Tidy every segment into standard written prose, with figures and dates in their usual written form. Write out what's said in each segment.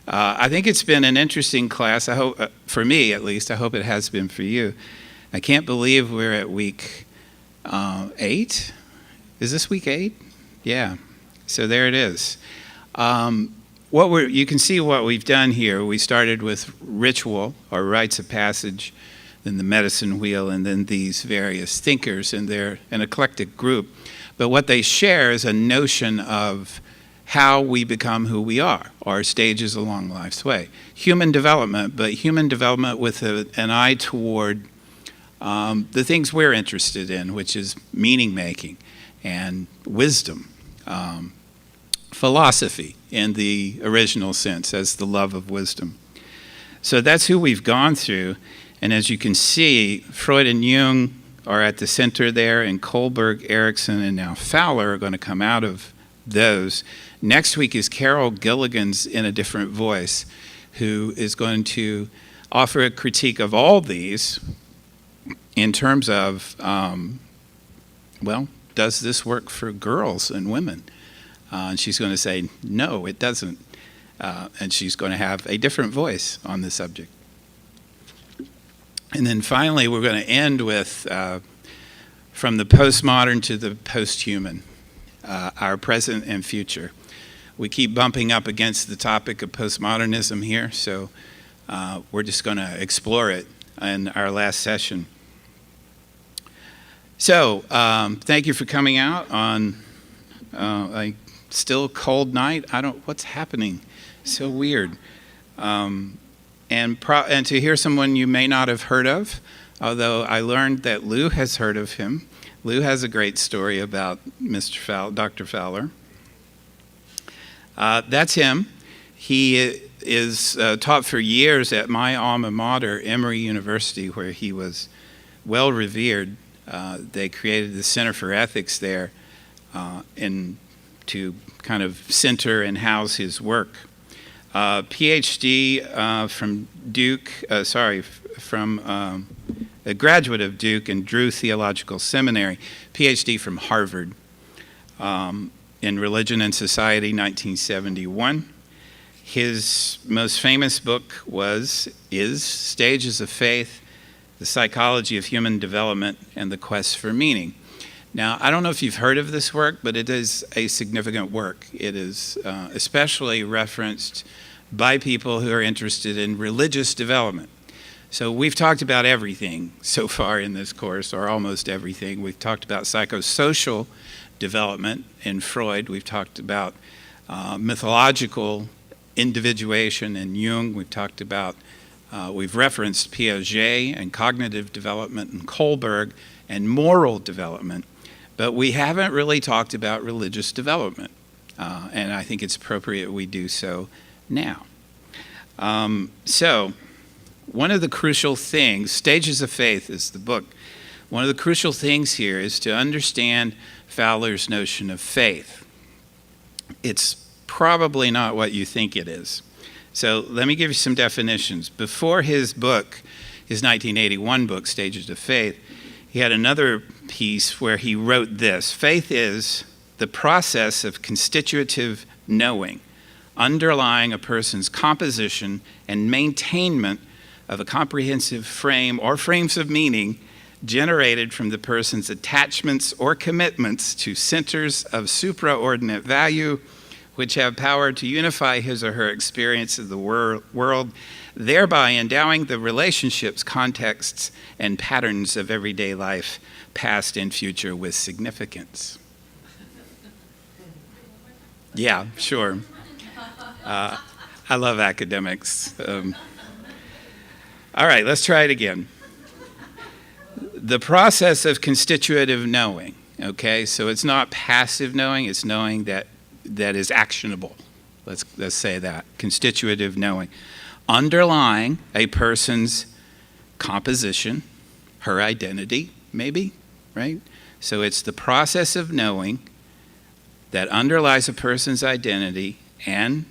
I think it's been an interesting class. I hope, for me at least, I hope it has been for you. I can't believe we're at week 8. Is this week 8? Yeah. So there it is. You can see what we've done here. We started with ritual, or rites of passage, then the medicine wheel, and then these various thinkers, and they're an eclectic group. But what they share is a notion of how we become who we are, our stages along life's way. Human development, but human development with an eye toward the things we're interested in, which is meaning-making and wisdom, philosophy in the original sense as the love of wisdom. So that's who we've gone through. And as you can see, Freud and Jung are at the center there, and Kohlberg, Erickson, and now Fowler are going to come out of those. Next week is Carol Gilligan's In a Different Voice, who is going to offer a critique of all these in terms of, does this work for girls and women? And she's going to say, no, it doesn't. And she's going to have a different voice on the subject. And then finally, we're going to end with from the postmodern to the posthuman, our present and future. We keep bumping up against the topic of postmodernism here, so we're just going to explore it in our last session. So thank you for coming out on a still cold night. What's happening? So weird. And to hear someone you may not have heard of, although I learned that Lou has heard of him. Lou has a great story about Dr. Fowler. That's him. He is taught for years at my alma mater, Emory University, where he was well revered. They created the Center for Ethics there to kind of center and house his work. Ph.D. From Duke, from a graduate of Duke and Drew Theological Seminary, Ph.D. from Harvard in Religion and Society, 1971. His most famous book is Stages of Faith, The Psychology of Human Development, and the Quest for Meaning. Now, I don't know if you've heard of this work, but it is a significant work. It is especially referenced by people who are interested in religious development. So we've talked about everything so far in this course, or almost everything. We've talked about psychosocial development in Freud. We've talked about mythological individuation in Jung. We've talked about, we've referenced Piaget and cognitive development in Kohlberg and moral development. But we haven't really talked about religious development, and I think it's appropriate we do so now. So one of the crucial things, Stages of Faith is the book, one of the crucial things here is to understand Fowler's notion of faith. It's probably not what you think it is. So let me give you some definitions. Before his book, his 1981 book, Stages of Faith, he had another piece where he wrote this: faith is the process of constitutive knowing, underlying a person's composition and maintainment of a comprehensive frame or frames of meaning generated from the person's attachments or commitments to centers of supraordinate value, which have power to unify his or her experience of the world, thereby endowing the relationships, contexts, and patterns of everyday life, past and future, with significance. Yeah, sure. I love academics. All right, let's try it again. The process of constitutive knowing, okay? So it's not passive knowing, it's knowing that is actionable. Let's say that, constitutive knowing. Underlying a person's composition, her identity, maybe, right? So it's the process of knowing that underlies a person's identity and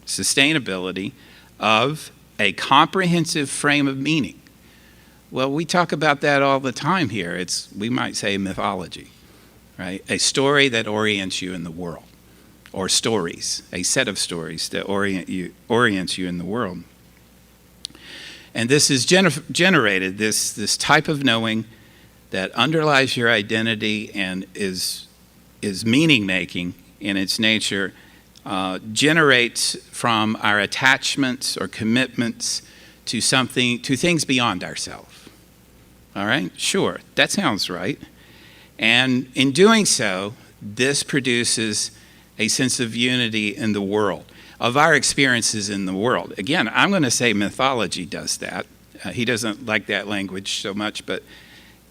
sustainability of a comprehensive frame of meaning. Well, we talk about that all the time here. We might say mythology, right? A story that orients you in the world. or stories, a set of stories that orients you in the world. And this is generated, this type of knowing that underlies your identity and is meaning-making in its nature, generates from our attachments or commitments to things beyond ourselves. All right? Sure, that sounds right. And in doing so, this produces a sense of unity in the world, of our experiences in the world. Again, I'm going to say mythology does that. He doesn't like that language so much, but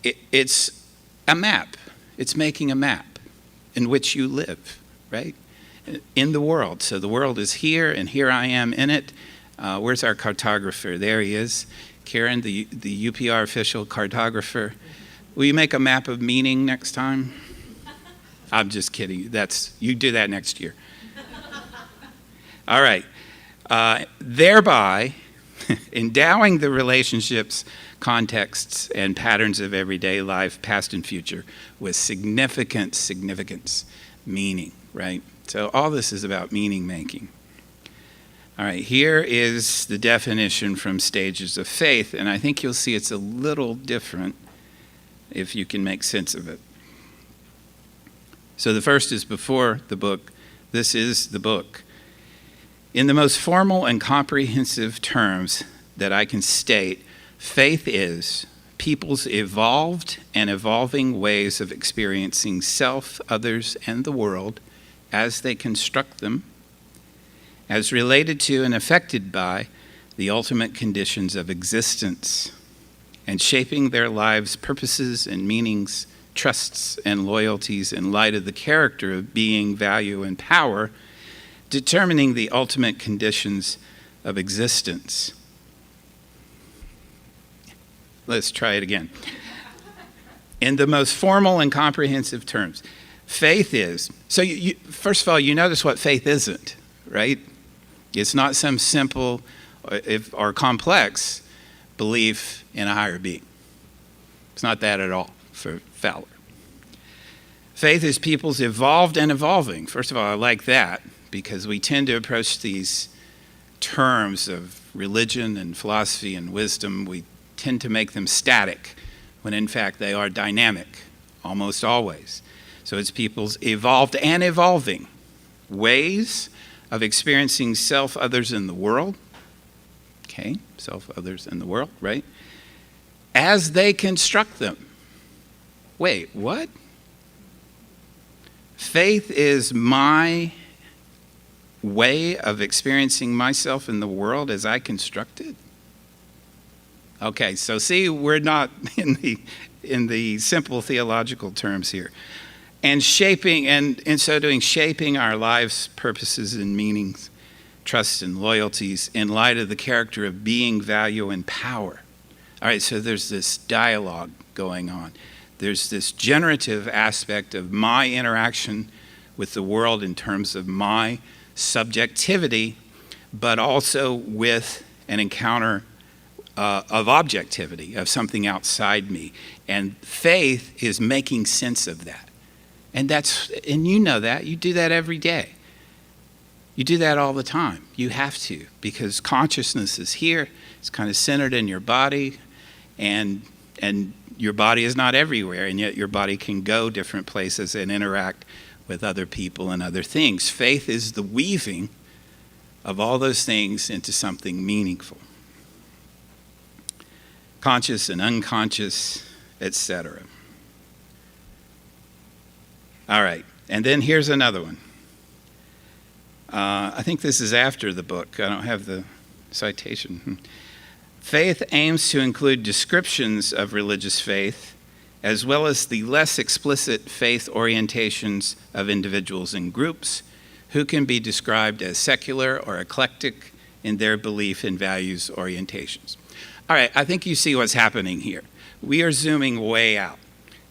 it's a map. It's making a map in which you live, right? In the world. So the world is here, and here I am in it. Where's our cartographer? There he is. Karen, the UPR official cartographer. Will you make a map of meaning next time? I'm just kidding. You do that next year. All right. Thereby endowing the relationships, contexts, and patterns of everyday life, past and future, with significance, meaning, right? So all this is about meaning making. All right, here is the definition from Stages of Faith, and I think you'll see it's a little different if you can make sense of it. So the first is before the book. This is the book. In the most formal and comprehensive terms that I can state, faith is people's evolved and evolving ways of experiencing self, others, and the world as they construct them, as related to and affected by the ultimate conditions of existence, and shaping their lives' purposes and meanings, trusts and loyalties in light of the character of being, value, and power, determining the ultimate conditions of existence. Let's try it again. In the most formal and comprehensive terms, faith is, so first of all, you notice what faith isn't, right? It's not some simple or complex belief in a higher being. It's not that at all for Fowler. Faith is people's evolved and evolving. First of all, I like that because we tend to approach these terms of religion and philosophy and wisdom, we tend to make them static when in fact they are dynamic, almost always. So it's people's evolved and evolving ways of experiencing self, others, and the world. Okay, self, others, and the world, right? As they construct them. Wait, what? Faith is my way of experiencing myself in the world as I construct it? Okay, so see, we're not in the simple theological terms here. And shaping, and in so doing, shaping our lives' purposes and meanings, trusts and loyalties in light of the character of being, value, and power. All right, so there's this dialogue going on. There's this generative aspect of my interaction with the world in terms of my subjectivity, but also with an encounter of objectivity, of something outside me. And faith is making sense of that. And you know that. You do that every day. You do that all the time. You have to, because consciousness is here. It's kind of centered in your body, and your body is not everywhere, and yet your body can go different places and interact with other people and other things. Faith is the weaving of all those things into something meaningful. Conscious and unconscious, etc. All right, and then here's another one. I think this is after the book. I don't have the citation. Faith aims to include descriptions of religious faith, as well as the less explicit faith orientations of individuals and groups who can be described as secular or eclectic in their belief and values orientations. All right, I think you see what's happening here. We are zooming way out.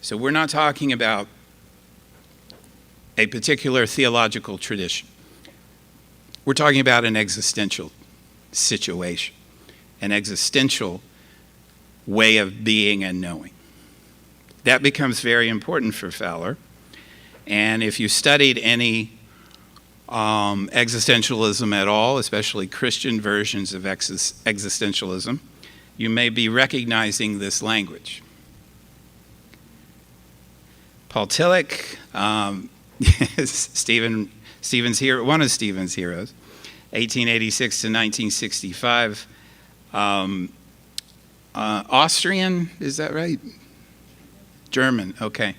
So we're not talking about a particular theological tradition. We're talking about an existential situation, an existential way of being and knowing. That becomes very important for Fowler. And if you studied any existentialism at all, especially Christian versions of existentialism, you may be recognizing this language. Paul Tillich, Stephen's hero, one of Stephen's heroes, 1886 to 1965. Austrian, is that right? German, okay.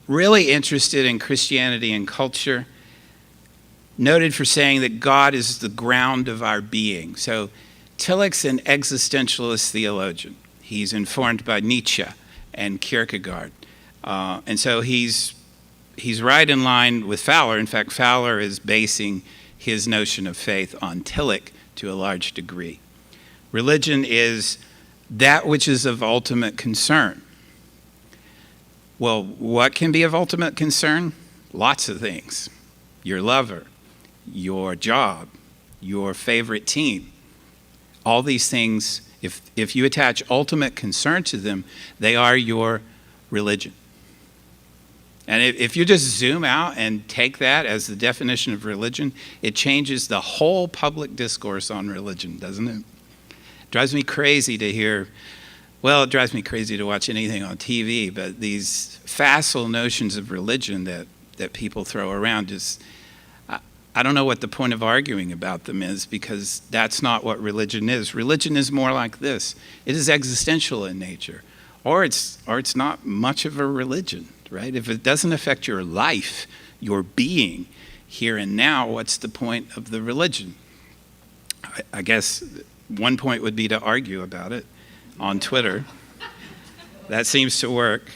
Really interested in Christianity and culture, noted for saying that God is the ground of our being. So Tillich's an existentialist theologian. He's informed by Nietzsche and Kierkegaard. And so he's right in line with Fowler. In fact, Fowler is basing his notion of faith on Tillich to a large degree. Religion is that which is of ultimate concern. Well, what can be of ultimate concern? Lots of things. Your lover, your job, your favorite team. All these things, if you attach ultimate concern to them, they are your religion. And if you just zoom out and take that as the definition of religion, it changes the whole public discourse on religion, doesn't it? It drives me crazy to hear, well, it drives me crazy to watch anything on TV, but these facile notions of religion that people throw around, just, I don't know what the point of arguing about them is, because that's not what religion is. Religion is more like this. It is existential in nature, or it's not much of a religion. Right? If it doesn't affect your life, your being here and now, what's the point of the religion? I guess one point would be to argue about it on Twitter. That seems to work.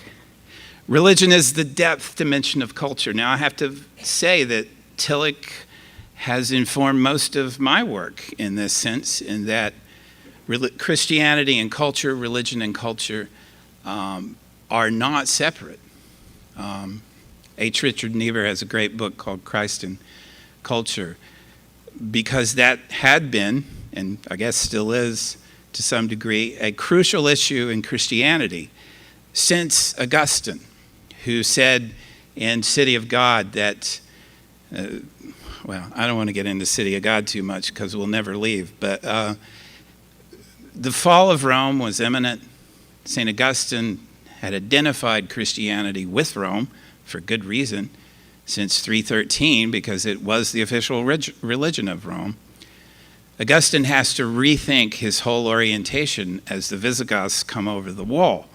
Religion is the depth dimension of culture. Now, I have to say that Tillich has informed most of my work in this sense, in that Christianity and culture, religion and culture are not separate. H. Richard Niebuhr has a great book called Christ and Culture, because that had been, and I guess still is to some degree, a crucial issue in Christianity since Augustine, who said in City of God that, well, I don't want to get into City of God too much because we'll never leave, but the fall of Rome was imminent. St. Augustine had identified Christianity with Rome for good reason since 313, because it was the official religion of Rome. Augustine has to rethink his whole orientation as the Visigoths come over the wall.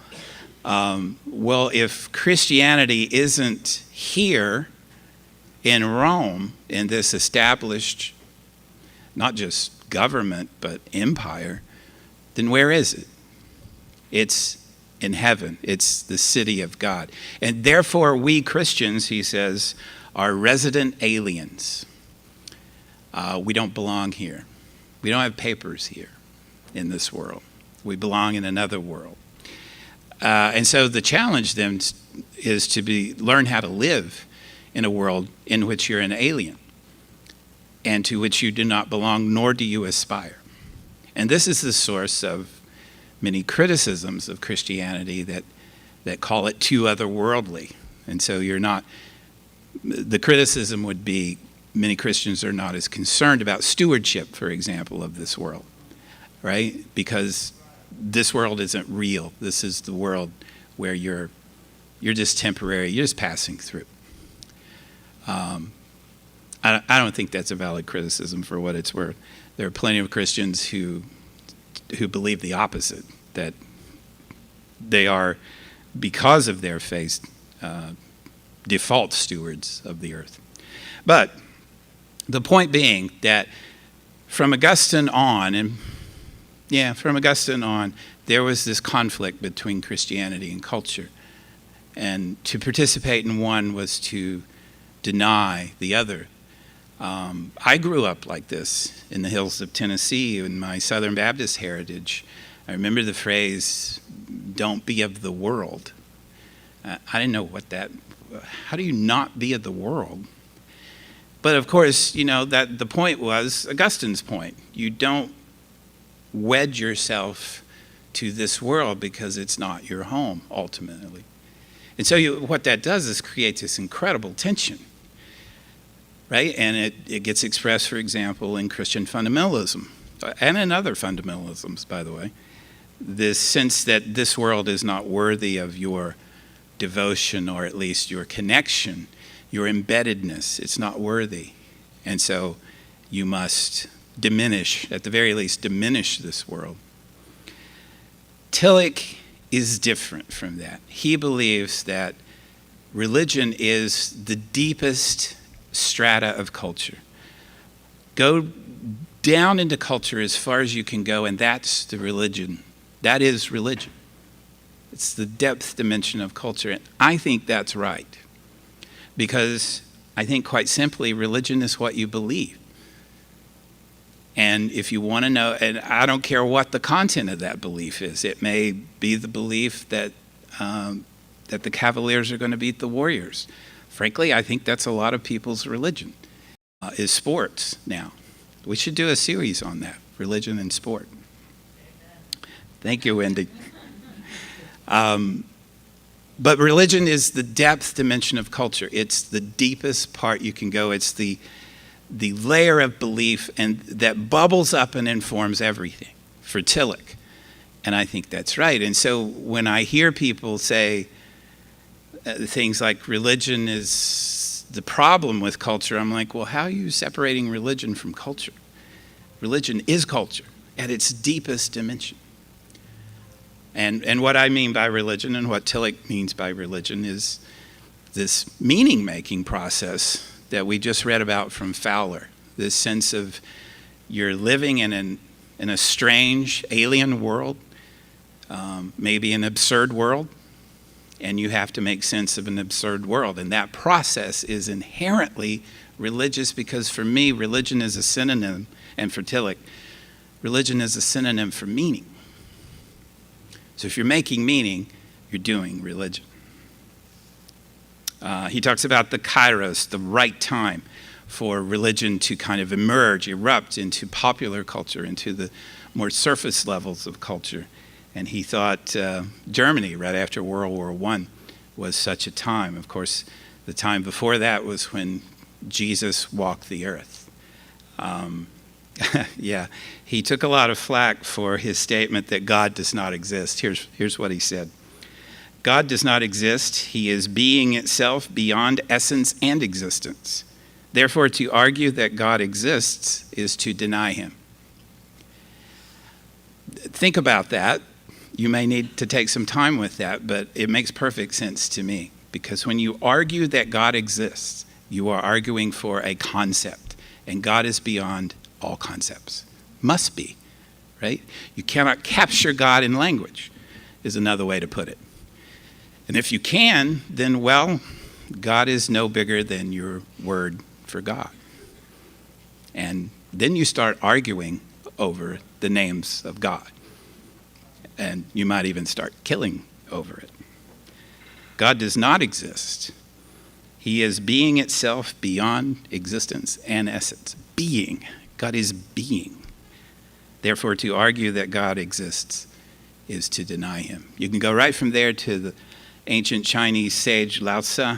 Well, if Christianity isn't here in Rome, in this established, not just government, but empire, then where is it? It's in heaven. It's the city of God. And therefore, we Christians, he says, are resident aliens. We don't belong here. We don't have papers here in this world. We belong in another world. And so the challenge then is to learn how to live in a world in which you're an alien and to which you do not belong, nor do you aspire. And this is the source of many criticisms of Christianity that call it too otherworldly. And so the criticism would be many Christians are not as concerned about stewardship, for example, of this world, right? Because this world isn't real. This is the world where you're just temporary, you're just passing through. I don't think that's a valid criticism for what it's worth. There are plenty of Christians who believe the opposite, that they are, because of their faith, default stewards of the earth. But the point being that from Augustine on, there was this conflict between Christianity and culture. And to participate in one was to deny the other. I grew up like this in the hills of Tennessee in my Southern Baptist heritage. I remember the phrase, "Don't be of the world." I didn't know how do you not be of the world? But of course, that the point was Augustine's point. You don't wed yourself to this world because it's not your home, ultimately. And so what that does is create this incredible tension. right? And it gets expressed, for example, in Christian fundamentalism, and in other fundamentalisms, by the way. This sense that this world is not worthy of your devotion, or at least your connection, your embeddedness. It's not worthy. And so you must diminish, at the very least, diminish this world. Tillich is different from that. He believes that religion is the deepest strata of culture. Go down into culture as far as you can go, and that's the religion. That is religion. It's the depth dimension of culture. And I think that's right. Because I think, quite simply, religion is what you believe. And if you want to know, and I don't care what the content of that belief is, it may be the belief that that the Cavaliers are going to beat the Warriors. Frankly, I think that's a lot of people's religion, is sports now. We should do a series on that, religion and sport. Thank you, Wendy. But religion is the depth dimension of culture. It's the deepest part you can go. It's the layer of belief and that bubbles up and informs everything for Tillich. And I think that's right. And so when I hear people say things like religion is the problem with culture, I'm like, well, how are you separating religion from culture? Religion is culture at its deepest dimension. And what I mean by religion, and what Tillich means by religion, is this meaning-making process that we just read about from Fowler. This sense of you're living in a strange, alien world, maybe an absurd world, and you have to make sense of an absurd world. And that process is inherently religious, because for me, religion is a synonym, and for Tillich, religion is a synonym for meaning. So if you're making meaning, you're doing religion. He talks about the kairos, the right time for religion to kind of erupt into popular culture, into the more surface levels of culture. And he thought Germany, right after World War I, was such a time. Of course, the time before that was when Jesus walked the earth. Yeah, he took a lot of flack for his statement that God does not exist. Here's what he said. God does not exist. He is being itself, beyond essence and existence. Therefore, to argue that God exists is to deny him. Think about that. You may need to take some time with that, but it makes perfect sense to me. Because when you argue that God exists, you are arguing for a concept, and God is beyond all concepts. Must be, right? You cannot capture God in language, is another way to put it. And if you can, then, well, God is no bigger than your word for God. And then you start arguing over the names of God. And you might even start killing over it. God does not exist. He is being itself, beyond existence and essence. Being. God is being. Therefore, to argue that God exists is to deny him. You can go right from there to the ancient Chinese sage Lao Tzu,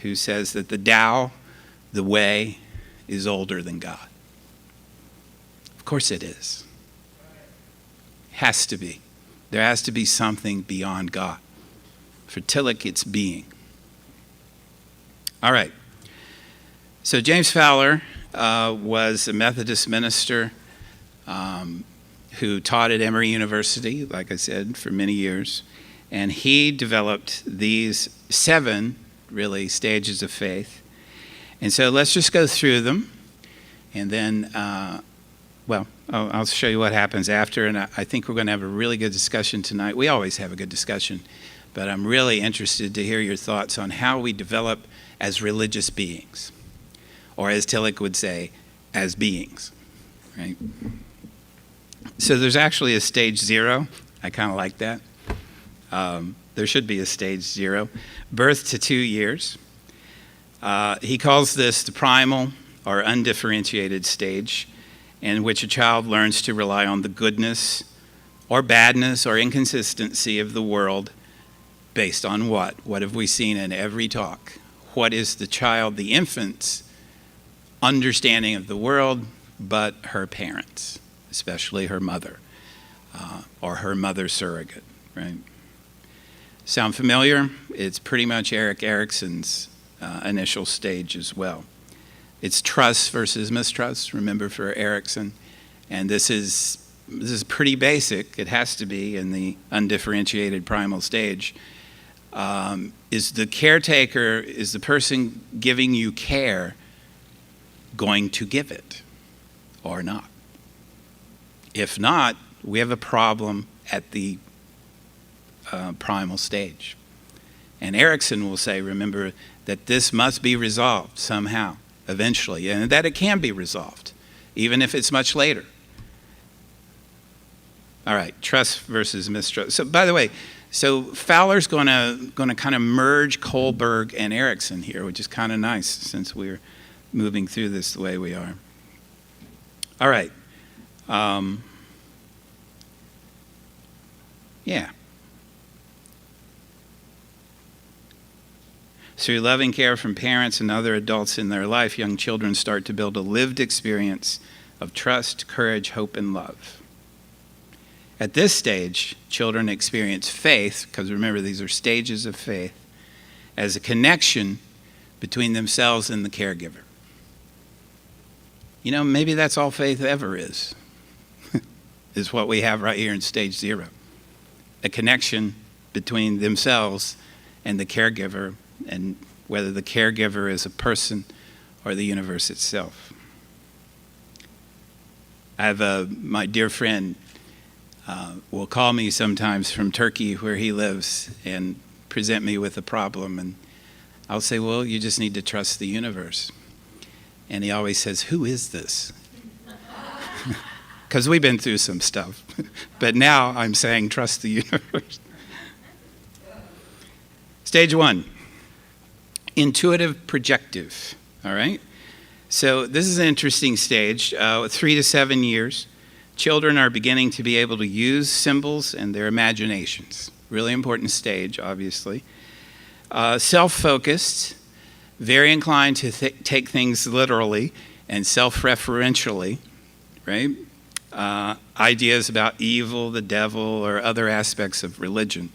who says that the Tao, the way, is older than God. Of course it is. Has to be. There has to be something beyond God. For Tillich, it's being. All right. So James Fowler was a Methodist minister who taught at Emory University, like I said, for many years. And he developed these 7, really, stages of faith. And so let's just go through them. And then, I'll show you what happens after. And I think we're going to have a really good discussion tonight. We always have a good discussion. But I'm really interested to hear your thoughts on how we develop as religious beings. Or as Tillich would say, as beings. Right? So there's actually a stage 0. I kind of like that. There should be a stage 0. Birth to 2 years. He calls this the primal or undifferentiated stage, in which a child learns to rely on the goodness or badness or inconsistency of the world based on what? What have we seen in every talk? What is the child, the infant's understanding of the world, but her parents, especially her mother, or her mother surrogate, right? Sound familiar? It's pretty much Erik Erikson's initial stage as well. It's trust versus mistrust, remember, for Erikson. And this is pretty basic. It has to be in the undifferentiated primal stage. Is the caretaker, is the person giving you care going to give it or not? If not, we have a problem at the primal stage. And Erikson will say, remember, that this must be resolved somehow, eventually, and that it can be resolved, even if it's much later. All right, trust versus mistrust. So, by the way, so Fowler's going to kind of merge Kohlberg and Erikson here, which is kind of nice since we're moving through this the way we are. All right. Yeah. Through loving care from parents and other adults in their life, young children start to build a lived experience of trust, courage, hope, and love. At this stage, children experience faith, because remember, these are stages of faith, as a connection between themselves and the caregiver. You know, maybe that's all faith ever is what we have right here in stage 0. A connection between themselves and the caregiver, and whether the caregiver is a person or the universe itself. I have my dear friend will call me sometimes from Turkey, where he lives, and present me with a problem, and I'll say, well, you just need to trust the universe. And he always says, who is this? Because we've been through some stuff. But now I'm saying trust the universe. Stage 1, intuitive projective, all right? So this is an interesting stage, 3 to 7 years. Children are beginning to be able to use symbols and their imaginations. Really important stage, obviously. Self-focused, very inclined to take things literally and self-referentially, right? Ideas about evil, the devil, or other aspects of religion.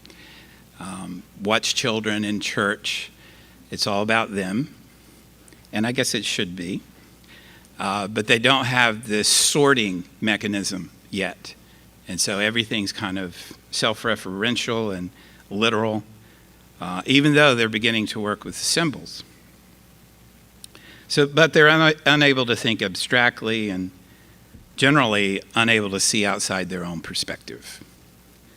Watch children in church. It's all about them. And I guess it should be. But they don't have this sorting mechanism yet. And so everything's kind of self-referential and literal, even though they're beginning to work with symbols. So, but they're unable to think abstractly and generally unable to see outside their own perspective.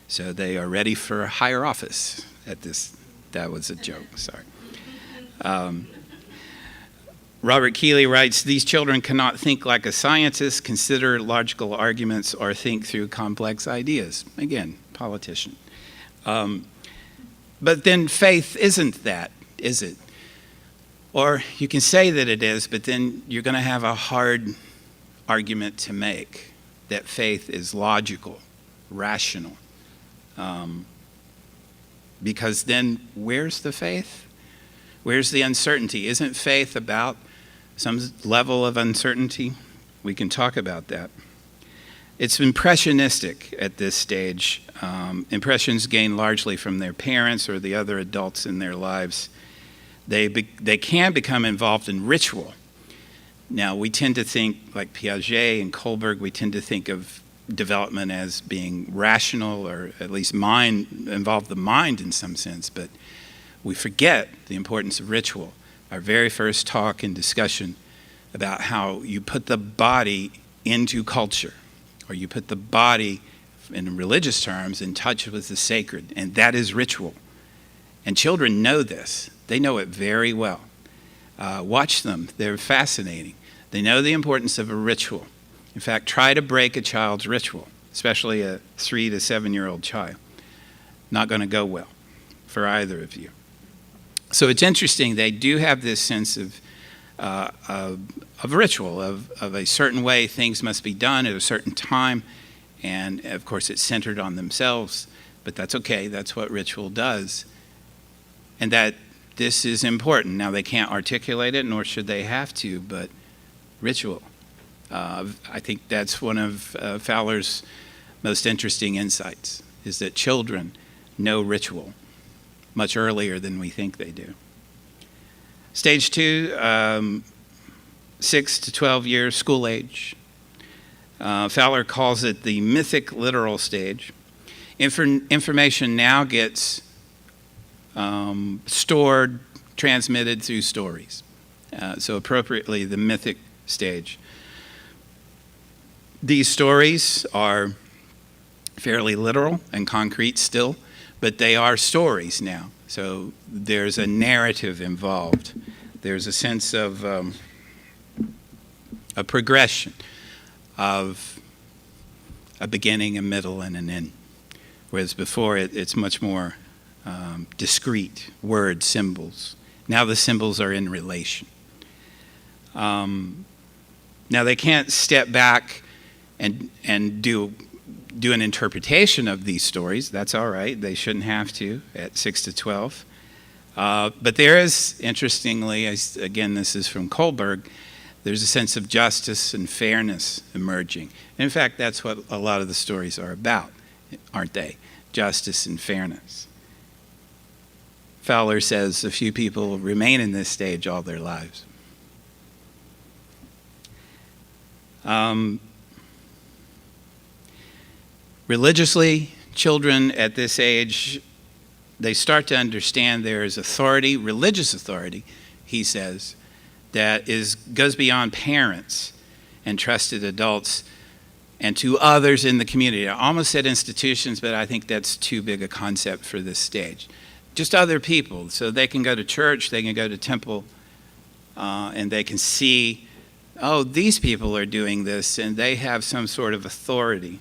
So they are ready for a higher office at this. That was a joke, sorry. Robert Keeley writes, these children cannot think like a scientist, consider logical arguments, or think through complex ideas. Again, politician. But then faith isn't that, is it? Or you can say that it is, but then you're going to have a hard argument to make that faith is logical, rational. Because then where's the faith? Where's the uncertainty? Isn't faith about some level of uncertainty? We can talk about that. It's impressionistic at this stage. Impressions gained largely from their parents or the other adults in their lives. They can become involved in ritual. Now, we tend to think, like Piaget and Kohlberg, we tend to think of development as being rational, or at least involve the mind in some sense, but we forget the importance of ritual. Our very first talk and discussion about how you put the body into culture, or you put the body, in religious terms, in touch with the sacred, and that is ritual. And children know this. They know it very well. Watch them. They're fascinating. They know the importance of a ritual. In fact, try to break a child's ritual, especially a 3 to 7-year-old child. Not going to go well for either of you. So it's interesting. They do have this sense of ritual, of a certain way things must be done at a certain time. And, of course, it's centered on themselves. But that's okay. That's what ritual does. And that this is important. Now, they can't articulate it, nor should they have to, but ritual. I think that's one of Fowler's most interesting insights, is that children know ritual much earlier than we think they do. Stage 2, 6 to 12 years, school age. Fowler calls it the mythic literal stage. Information now gets stored, transmitted through stories. So appropriately, the mythic stage. These stories are fairly literal and concrete still, but they are stories now. So there's a narrative involved. There's a sense of a progression of a beginning, a middle, and an end. Whereas before it's much more discrete, words, symbols. Now the symbols are in relation. Now they can't step back and do an interpretation of these stories. That's all right. They shouldn't have to at 6 to 12. But there is, interestingly, again, this is from Kohlberg, there's a sense of justice and fairness emerging. In fact, that's what a lot of the stories are about, aren't they? Justice and fairness. Fowler says a few people remain in this stage all their lives. Religiously, children at this age, they start to understand there is authority, religious authority, he says, that goes beyond parents and trusted adults and to others in the community. I almost said institutions, but I think that's too big a concept for this stage. Just other people. So they can go to church, they can go to temple, and they can see, oh, these people are doing this, and they have some sort of authority,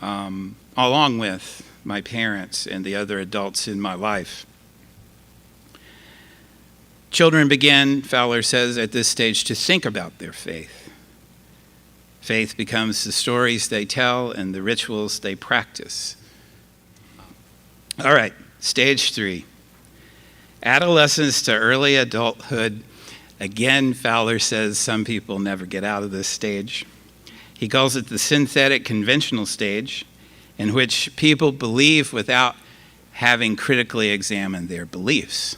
along with my parents and the other adults in my life. Children begin, Fowler says, at this stage to think about their faith. Faith becomes the stories they tell and the rituals they practice. All right, stage 3. Adolescence to early adulthood. Again, Fowler says some people never get out of this stage. He calls it the synthetic conventional stage, in which people believe without having critically examined their beliefs.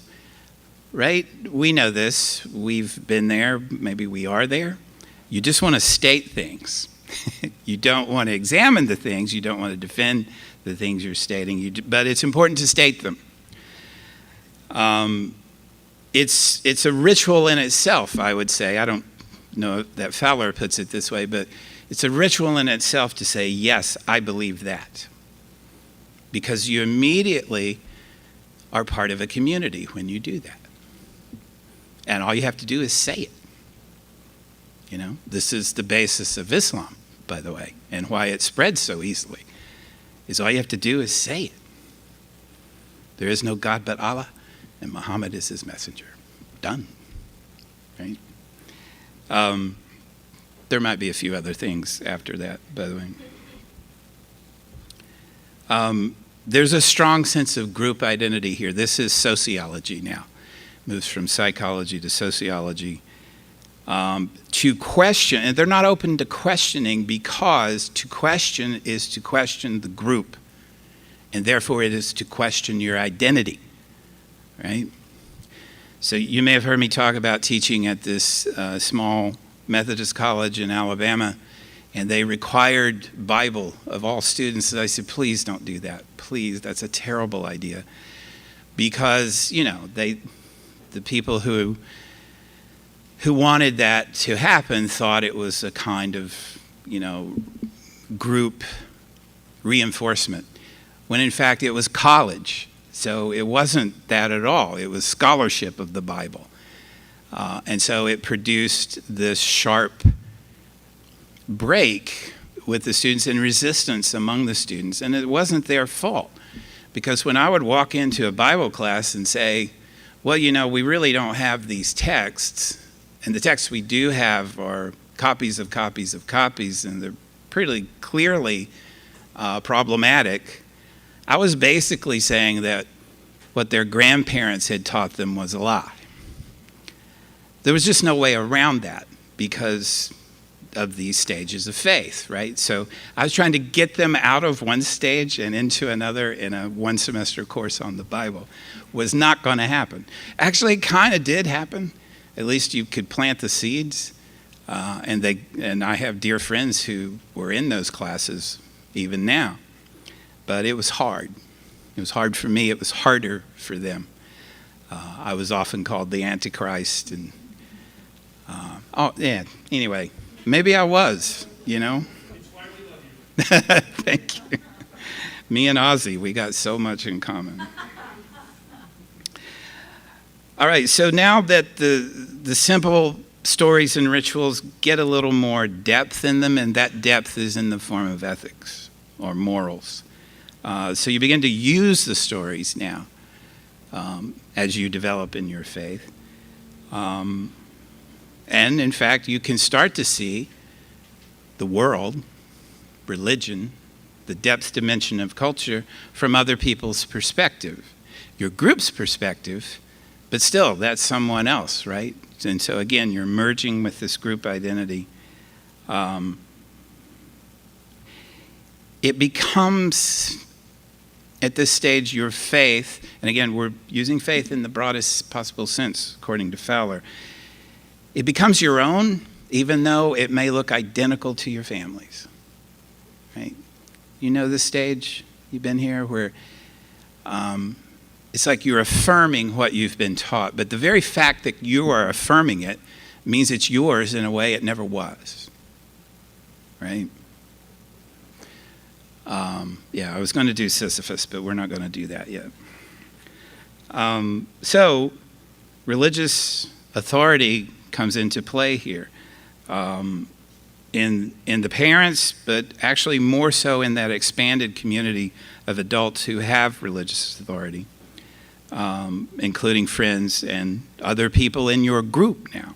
Right? We know this. We've been there. Maybe we are there. You just want to state things. You don't want to examine the things. You don't want to defend the things you're stating. But it's important to state them. It's a ritual in itself, I would say. I don't know that Fowler puts it this way, but it's a ritual in itself to say, yes, I believe that. Because you immediately are part of a community when you do that. And all you have to do is say it. You know, this is the basis of Islam, by the way, and why it spreads so easily, is all you have to do is say it. There is no God but Allah, and Muhammad is his messenger. Done. Right? There might be a few other things after that, by the way. There's a strong sense of group identity here. This is sociology now. Moves from psychology to sociology. To question, and they're not open to questioning because to question is to question the group, and therefore it is to question your identity, right? So you may have heard me talk about teaching at this small Methodist college in Alabama, and they required Bible of all students. And I said, please don't do that. Please, that's a terrible idea. Because, you know, the people who wanted that to happen thought it was a kind of, you know, group reinforcement, when in fact it was college. So it wasn't that at all. It was scholarship of the Bible. And so it produced this sharp break with the students and resistance among the students. And it wasn't their fault. Because when I would walk into a Bible class and say, well, you know, we really don't have these texts, and the texts we do have are copies of copies of copies, and they're pretty clearly problematic, I was basically saying that what their grandparents had taught them was a lie. There was just no way around that. because of these stages of faith, right? So I was trying to get them out of one stage and into another in a one-semester course on the Bible. Was not going to happen. Actually, it kind of did happen. At least you could plant the seeds. And I have dear friends who were in those classes even now. But it was hard. It was hard for me. It was harder for them. I was often called the Antichrist. And anyway, maybe I was, you know. It's why we love you. Thank you. Me and Ozzy, we got so much in common. All right, so now that the simple stories and rituals get a little more depth in them, and that depth is in the form of ethics or morals. So you begin to use the stories now as you develop in your faith. And in fact, you can start to see the world, religion, the depth dimension of culture from other people's perspective. Your group's perspective, but still, that's someone else, right? And so again, you're merging with this group identity. It becomes, at this stage, your faith, and again, we're using faith in the broadest possible sense, according to Fowler. It becomes your own, even though it may look identical to your family's, right? You know this stage? You've been here where it's like you're affirming what you've been taught, but the very fact that you are affirming it means it's yours in a way it never was, right? I was going to do Sisyphus, but we're not going to do that yet. So religious authority comes into play here in the parents, but actually more so in that expanded community of adults who have religious authority, including friends and other people in your group now.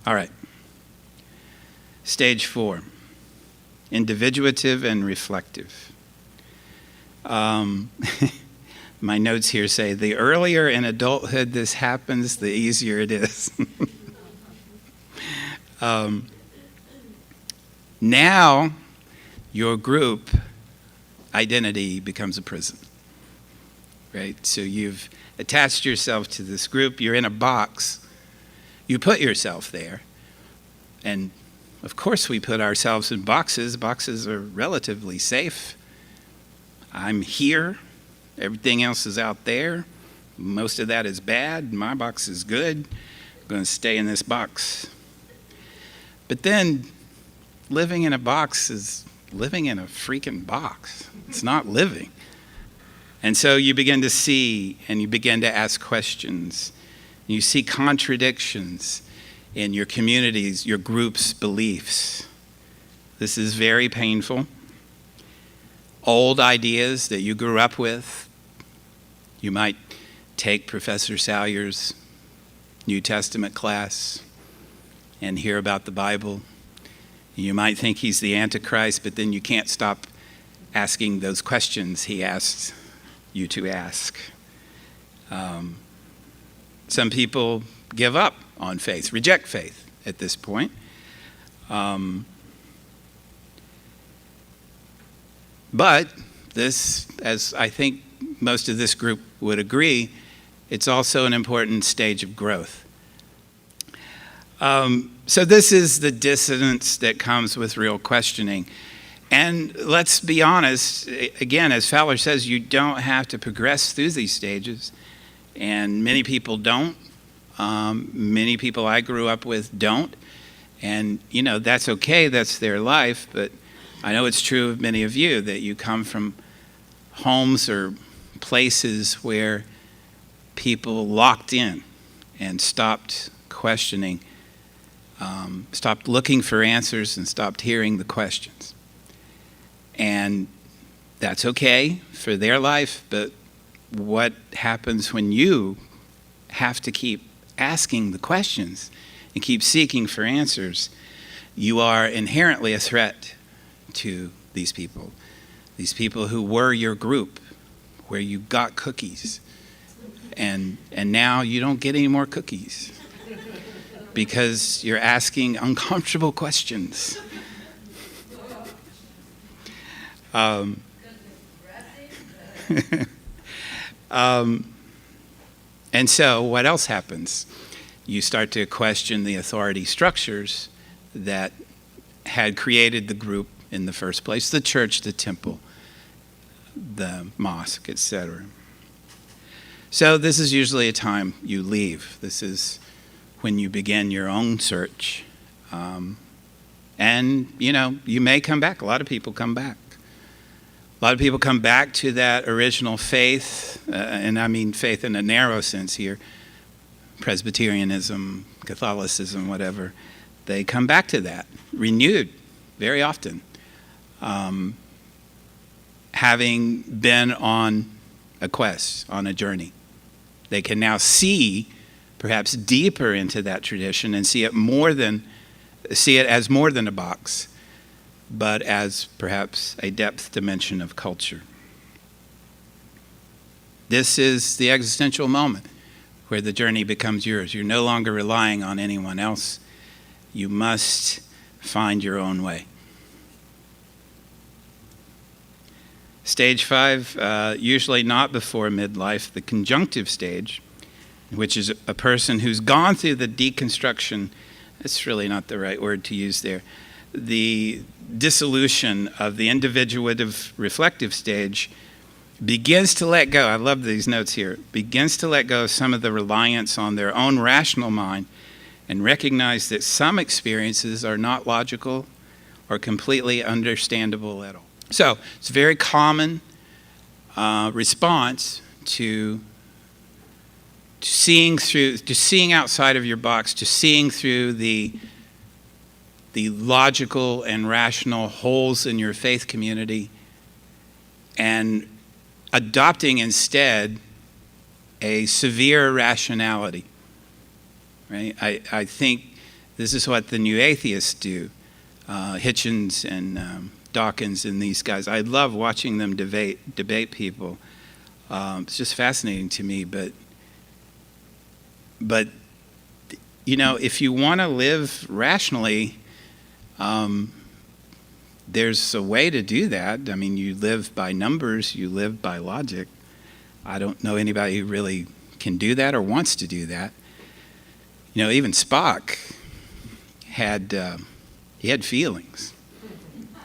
All right. Stage 4, individuative and reflective. My notes here say, the earlier in adulthood this happens, the easier it is. Now, your group identity becomes a prison, right? So you've attached yourself to this group. You're in a box. You put yourself there. And, of course, we put ourselves in boxes. Boxes are relatively safe. I'm here. Everything else is out there. Most of that is bad. My box is good. I'm going to stay in this box. But then living in a box is living in a freaking box. It's not living. And so you begin to see and you begin to ask questions. You see contradictions in your communities, your group's beliefs. This is very painful. Old ideas that you grew up with. You might take Professor Salyer's New Testament class and hear about the Bible. You might think he's the Antichrist, but then you can't stop asking those questions he asks you to ask. Some people give up on faith, reject faith at this point. But this, as I think most of this group would agree, it's also an important stage of growth. So this is the dissonance that comes with real questioning. And let's be honest, again, as Fowler says, you don't have to progress through these stages. And many people don't. Many people I grew up with don't. And, you know, that's okay. That's their life. But I know it's true of many of you that you come from homes or places where people locked in and stopped questioning, stopped looking for answers and stopped hearing the questions. And that's okay for their life, but what happens when you have to keep asking the questions and keep seeking for answers? You are inherently a threat to these people who were your group, where you got cookies, and now you don't get any more cookies. because you're asking uncomfortable questions. Um, and so what else happens? You start to question the authority structures that had created the group in the first place, the church, the temple, the mosque, etc. So this is usually a time you leave. This is when you begin your own search. And, you may come back. A lot of people come back. A lot of people come back to that original faith, and I mean faith in a narrow sense here, Presbyterianism, Catholicism, whatever. They come back to that, renewed very often, having been on a quest, on a journey. They can now see perhaps deeper into that tradition and see it as more than a box, but as perhaps a depth dimension of culture. This is the existential moment where the journey becomes yours. You're no longer relying on anyone else. You must find your own way. Stage 5, usually not before midlife, the conjunctive stage, which is a person who's gone through the deconstruction. That's really not the right word to use there. The dissolution of the individuative reflective stage begins to let go. I love these notes here. Begins to let go of some of the reliance on their own rational mind and recognize that some experiences are not logical or completely understandable at all. So it's a very common response to seeing outside of your box, to seeing through the logical and rational holes in your faith community, and adopting instead a severe rationality. Right? I think this is what the new atheists do. Hitchens and Dawkins and these guys. I love watching them debate people. It's just fascinating to me. But if you want to live rationally, there's a way to do that. I mean, you live by numbers, you live by logic. I don't know anybody who really can do that or wants to do that. Even Spock had feelings.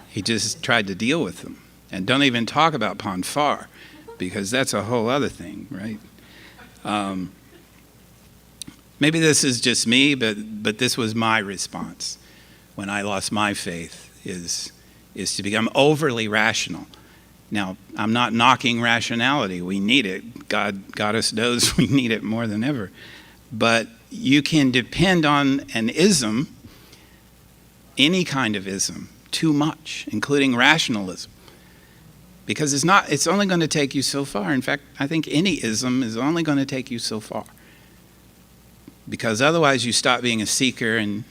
He just tried to deal with them. And don't even talk about Pon farr, because that's a whole other thing, right? Maybe this is just me, but this was my response when I lost my faith, is to become overly rational. Now, I'm not knocking rationality. We need it. Goddess knows we need it more than ever. But you can depend on an ism, any kind of ism, too much, including rationalism. Because it's only going to take you so far. In fact, I think any ism is only going to take you so far. Because otherwise you stop being a seeker and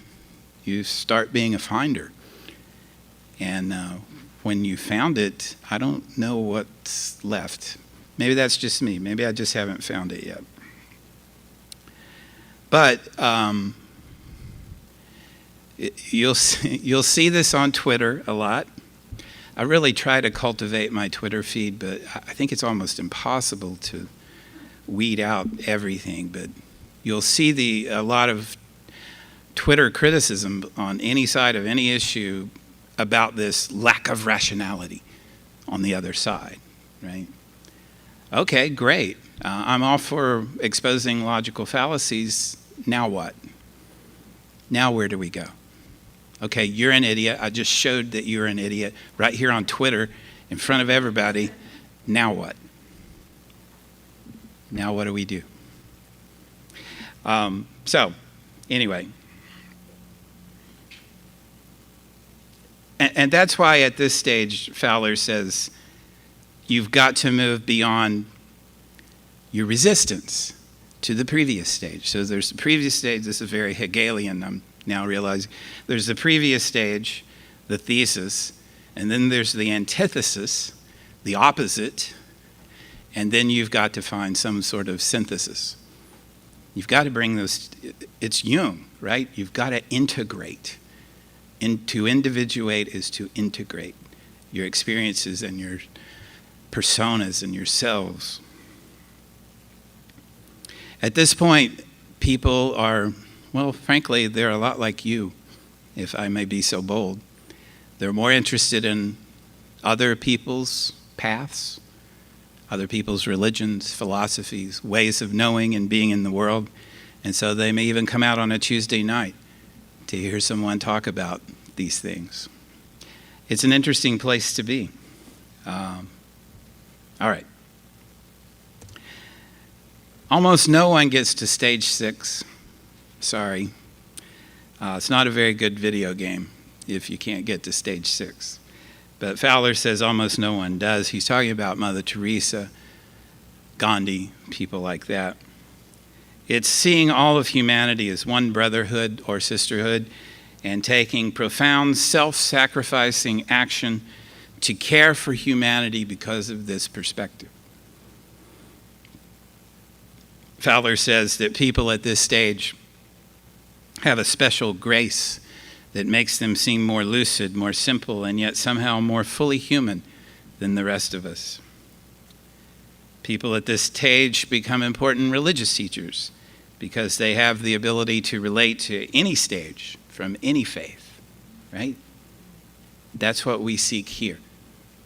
you start being a finder. And when you found it, I don't know what's left. Maybe that's just me. Maybe I just haven't found it yet. But you'll see this on Twitter a lot. I really try to cultivate my Twitter feed, but I think it's almost impossible to weed out everything. But you'll see a lot of Twitter criticism on any side of any issue about this lack of rationality on the other side, right? Okay, great. I'm all for exposing logical fallacies. Now what? Now where do we go? Okay, you're an idiot. I just showed that you're an idiot right here on Twitter in front of everybody. Now what? Now what do we do? So, anyway. And that's why at this stage, Fowler says, you've got to move beyond your resistance to the previous stage. So there's the previous stage. This is very Hegelian, I'm now realizing. There's the previous stage, the thesis, and then there's the antithesis, the opposite, and then you've got to find some sort of synthesis. You've got to bring those, it's Jung, right? You've got to integrate. To individuate is to integrate your experiences and your personas and yourselves. At this point, people are, well, frankly, they're a lot like you, if I may be so bold. They're more interested in other people's paths, other people's religions, philosophies, ways of knowing and being in the world. And so they may even come out on a Tuesday night to hear someone talk about these things. It's an interesting place to be. All right. Almost no one gets to stage 6. Sorry. It's not a very good video game if you can't get to stage 6. But Fowler says almost no one does. He's talking about Mother Teresa, Gandhi, people like that. It's seeing all of humanity as one brotherhood or sisterhood and taking profound self-sacrificing action to care for humanity because of this perspective. Fowler says that people at this stage have a special grace that makes them seem more lucid, more simple, and yet somehow more fully human than the rest of us. People at this stage become important religious teachers because they have the ability to relate to any stage from any faith, right? That's what we seek here.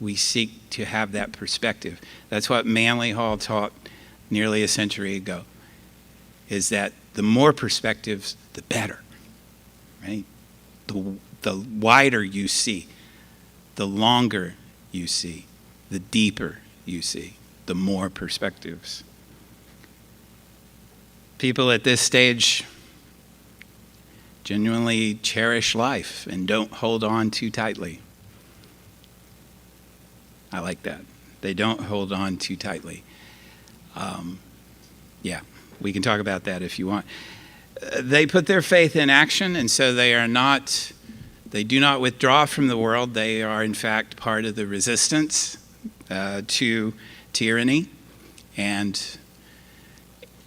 We seek to have that perspective. That's what Manly Hall taught nearly a century ago, is that the more perspectives, the better, right? The wider you see, the longer you see, the deeper you see, the more perspectives. People at this stage genuinely cherish life and don't hold on too tightly. I like that. They don't hold on too tightly. Yeah, we can talk about that if you want. They put their faith in action, and so they do not withdraw from the world. They are, in fact, part of the resistance to tyranny and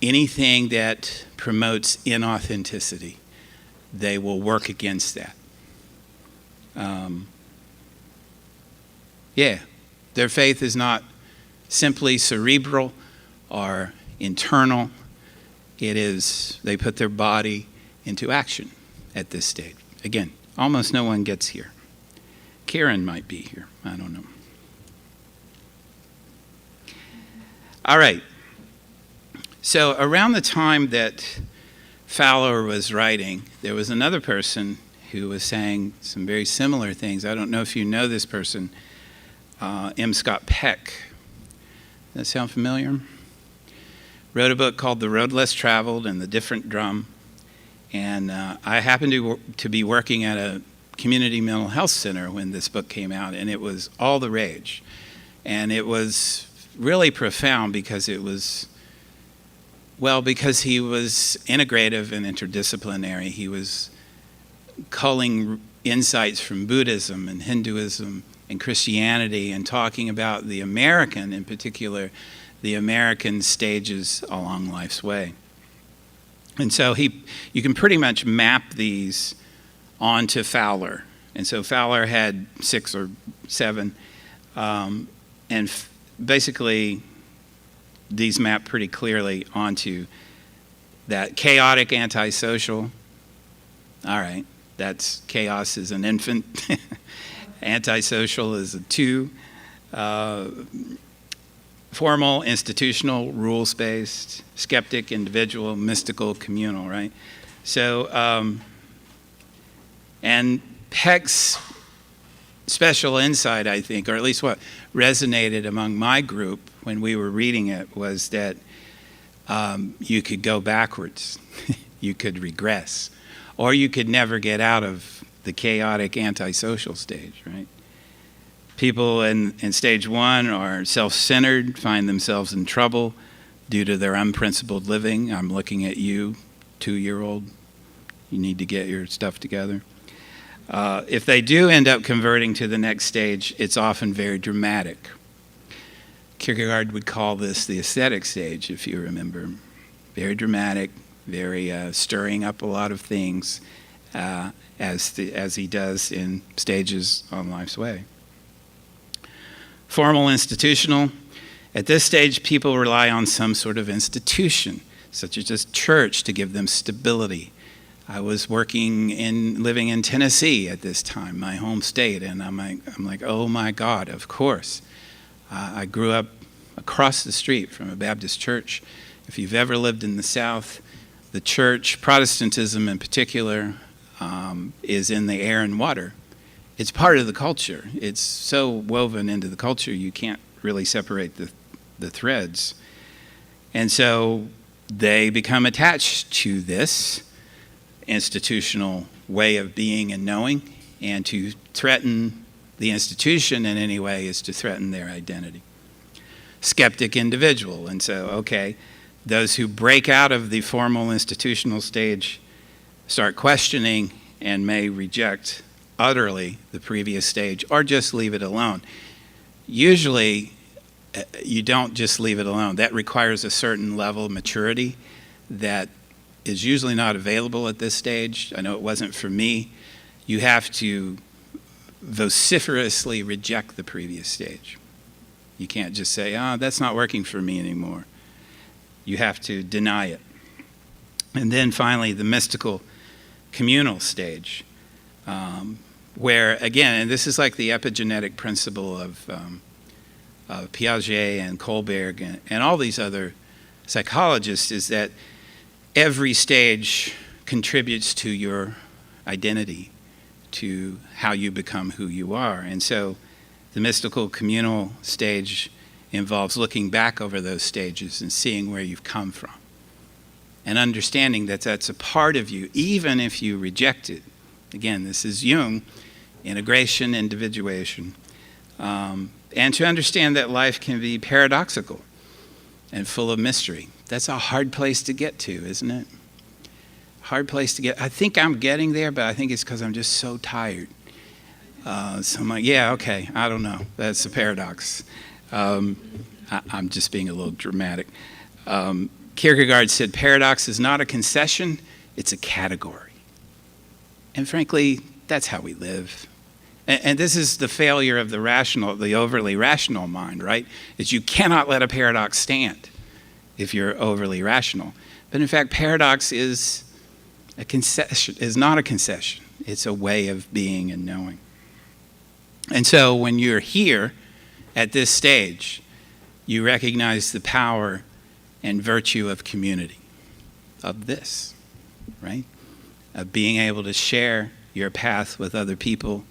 anything that promotes inauthenticity. They will work against that. Their faith is not simply cerebral or internal. It is, they put their body into action at this stage. Again, almost no one gets here. Karen might be here. I don't know. All right. So around the time that Fowler was writing, there was another person who was saying some very similar things. I don't know if you know this person, M. Scott Peck. Does that sound familiar? Wrote a book called The Road Less Traveled and The Different Drum. And I happened to be working at a community mental health center when this book came out, and it was all the rage. And it was really profound because it was, well, because he was integrative and interdisciplinary. He was culling insights from Buddhism and Hinduism and Christianity and talking about the American, in particular, the American stages along life's way. And so you can pretty much map these onto Fowler. And so Fowler had 6 or 7, and basically these map pretty clearly onto that chaotic antisocial. All right, that's chaos is an infant. Antisocial is a 2. Formal, institutional, rules-based, skeptic, individual, mystical, communal, right? So, and Peck's special insight, I think, or at least what resonated among my group when we were reading it, was that you could go backwards, you could regress, or you could never get out of the chaotic antisocial stage, right? People in stage 1 are self-centered, find themselves in trouble due to their unprincipled living. I'm looking at you, 2-year-old. You need to get your stuff together. If they do end up converting to the next stage, it's often very dramatic. Kierkegaard would call this the aesthetic stage, if you remember. Very dramatic, very stirring up a lot of things as he does in stages on life's way. Formal institutional. At this stage, people rely on some sort of institution, such as just church, to give them stability. I was living in Tennessee at this time, my home state, and I'm like, oh my God, of course. I grew up across the street from a Baptist church. If you've ever lived in the South, the church, Protestantism in particular, is in the air and water. It's part of the culture. It's so woven into the culture you can't really separate the threads. And so they become attached to this institutional way of being and knowing, and to threaten the institution in any way is to threaten their identity. Skeptic individual. And so, okay, those who break out of the formal institutional stage start questioning and may reject utterly the previous stage or just leave it alone. Usually, you don't just leave it alone. That requires a certain level of maturity that is usually not available at this stage. I know it wasn't for me. You have to vociferously reject the previous stage. You can't just say, that's not working for me anymore. You have to deny it. And then finally, the mystical communal stage, where, again, and this is like the epigenetic principle of Piaget and Kohlberg and all these other psychologists, is that every stage contributes to your identity, to how you become who you are. And so the mystical communal stage involves looking back over those stages and seeing where you've come from and understanding that that's a part of you, even if you reject it. Again, this is Jung, integration, individuation. And to understand that life can be paradoxical and full of mystery. That's a hard place to get to, isn't it? Hard place to get. I think I'm getting there, but I think it's because I'm just so tired. So I'm like, yeah, okay, I don't know. That's a paradox. I'm just being a little dramatic. Kierkegaard said, paradox is not a concession, it's a category. And frankly, that's how we live. And this is the failure of the overly rational mind, right? Is you cannot let a paradox stand if you're overly rational. But in fact, paradox is not a concession. It's a way of being and knowing. And so when you're here at this stage, you recognize the power and virtue of community, of this, right? Of being able to share your path with other people,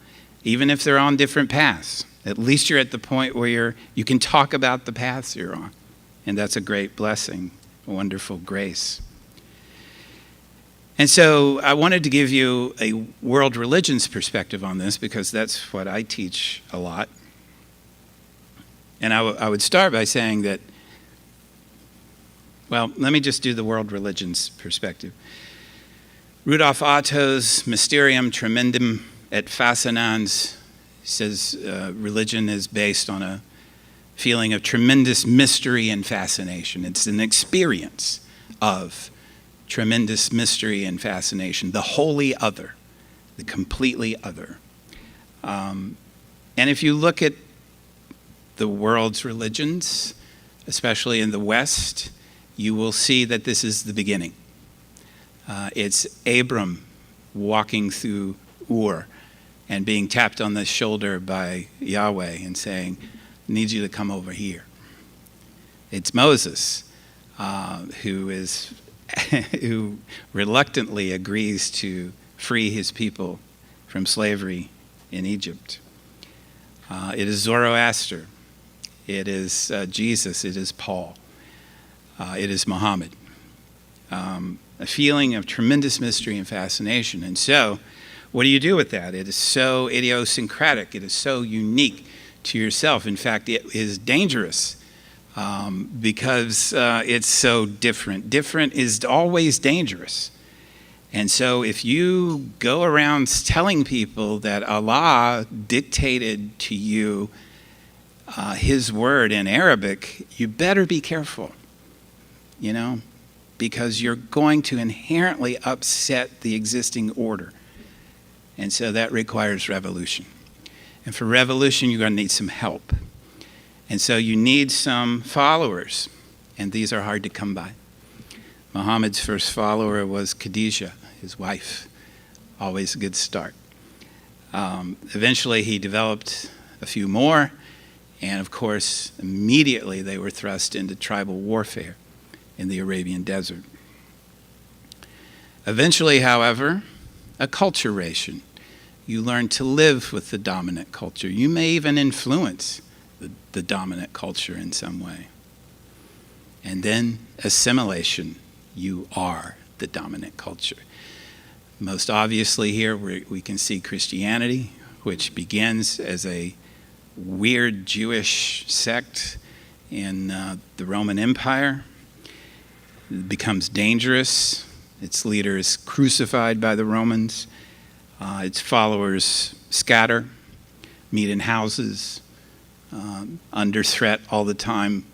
even if they're on different paths. At least you're at the point where you can talk about the paths you're on. And that's a great blessing, a wonderful grace. And so I wanted to give you a world religions perspective on this because that's what I teach a lot. And I would start by saying that, well, let me just do the world religions perspective. Rudolf Otto's Mysterium Tremendum et Fascinans says religion is based on a feeling of tremendous mystery and fascination. It's an experience of tremendous mystery and fascination, the wholly other, the completely other. And if you look at the world's religions, especially in the West, you will see that this is the beginning. It's Abram walking through Ur and being tapped on the shoulder by Yahweh and saying, I need you to come over here. It's Moses who reluctantly agrees to free his people from slavery in Egypt. It is Zoroaster. It is Jesus. It is Paul. It is Muhammad. A feeling of tremendous mystery and fascination. And so, what do you do with that? It is so idiosyncratic. It is so unique to yourself. In fact, it is dangerous because it's so different. Different is always dangerous. And so if you go around telling people that Allah dictated to you His word in Arabic, you better be careful. You know, because you're going to inherently upset the existing order. And so that requires revolution. And for revolution, you're going to need some help. And so you need some followers, and these are hard to come by. Muhammad's first follower was Khadijah, his wife. Always a good start. Eventually, he developed a few more, and of course, immediately they were thrust into tribal warfare in the Arabian desert. Eventually, however, acculturation. You learn to live with the dominant culture. You may even influence the dominant culture in some way. And then assimilation. You are the dominant culture. Most obviously here we can see Christianity, which begins as a weird Jewish sect in the Roman Empire. It becomes dangerous. Its leader is crucified by the Romans. Its followers scatter, meet in houses, under threat all the time.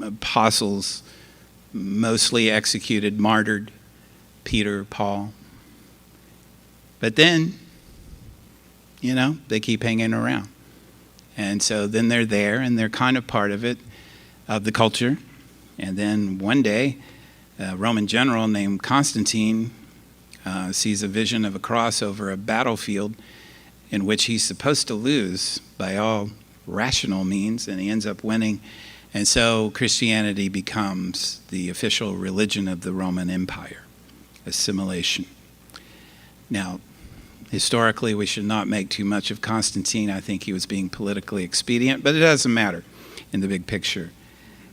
Apostles mostly executed, martyred, Peter, Paul. But then, they keep hanging around. And so then they're there, and they're kind of part of it, of the culture. And then one day, a Roman general named Constantine sees a vision of a cross over a battlefield in which he's supposed to lose by all rational means, and he ends up winning. And so Christianity becomes the official religion of the Roman Empire, assimilation. Now, historically, we should not make too much of Constantine. I think he was being politically expedient, but it doesn't matter in the big picture,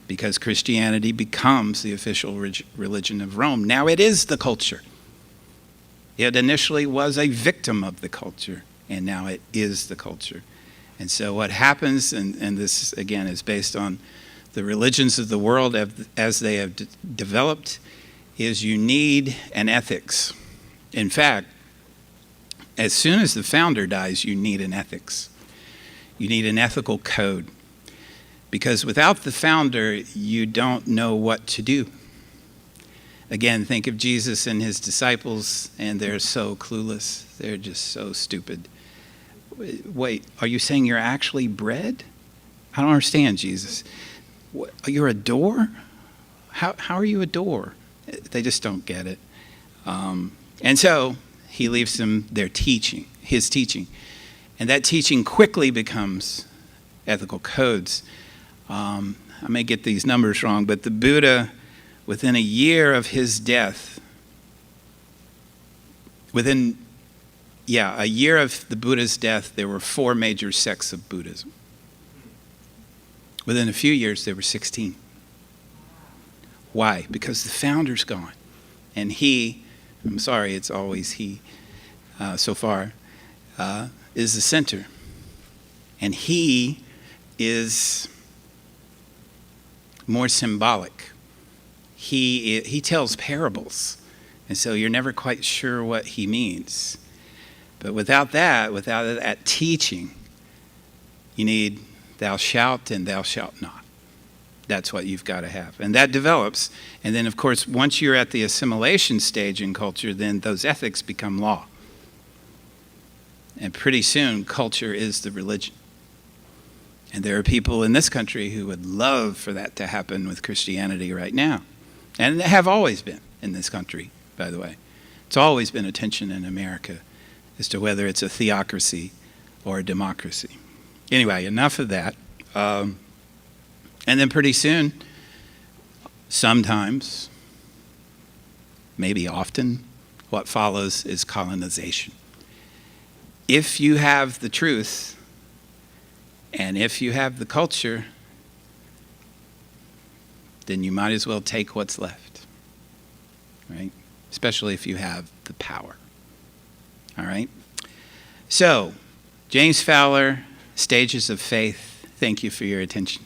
because Christianity becomes the official religion of Rome. Now it is the culture. It initially was a victim of the culture, and now it is the culture. And so what happens, and this again is based on the religions of the world as they have developed, is you need an ethics. In fact, as soon as the founder dies, you need an ethics. You need an ethical code. Because without the founder, you don't know what to do. Again, think of Jesus and his disciples, and they're so clueless. They're just so stupid. Wait, are you saying you're actually bread? I don't understand, Jesus. What, you're a door? How are you a door? They just don't get it. And so he leaves them their teaching, his teaching. And that teaching quickly becomes ethical codes. I may get these numbers wrong, but the Buddha, within a year of his death, a year of the Buddha's death, there were 4 major sects of Buddhism. Within a few years, there were 16. Why? Because the founder's gone. And I'm sorry, it's always he so far, is the center. And he is more symbolic. He tells parables. And so you're never quite sure what he means. But without that teaching, you need thou shalt and thou shalt not. That's what you've got to have. And that develops. And then, of course, once you're at the assimilation stage in culture, then those ethics become law. And pretty soon, culture is the religion. And there are people in this country who would love for that to happen with Christianity right now. And they have always been in this country, by the way. It's always been a tension in America as to whether it's a theocracy or a democracy. Anyway, enough of that. And then pretty soon, sometimes, maybe often, what follows is colonization. If you have the truth, and if you have the culture, then you might as well take what's left, right? Especially if you have the power, all right? So, James Fowler, Stages of Faith, thank you for your attention.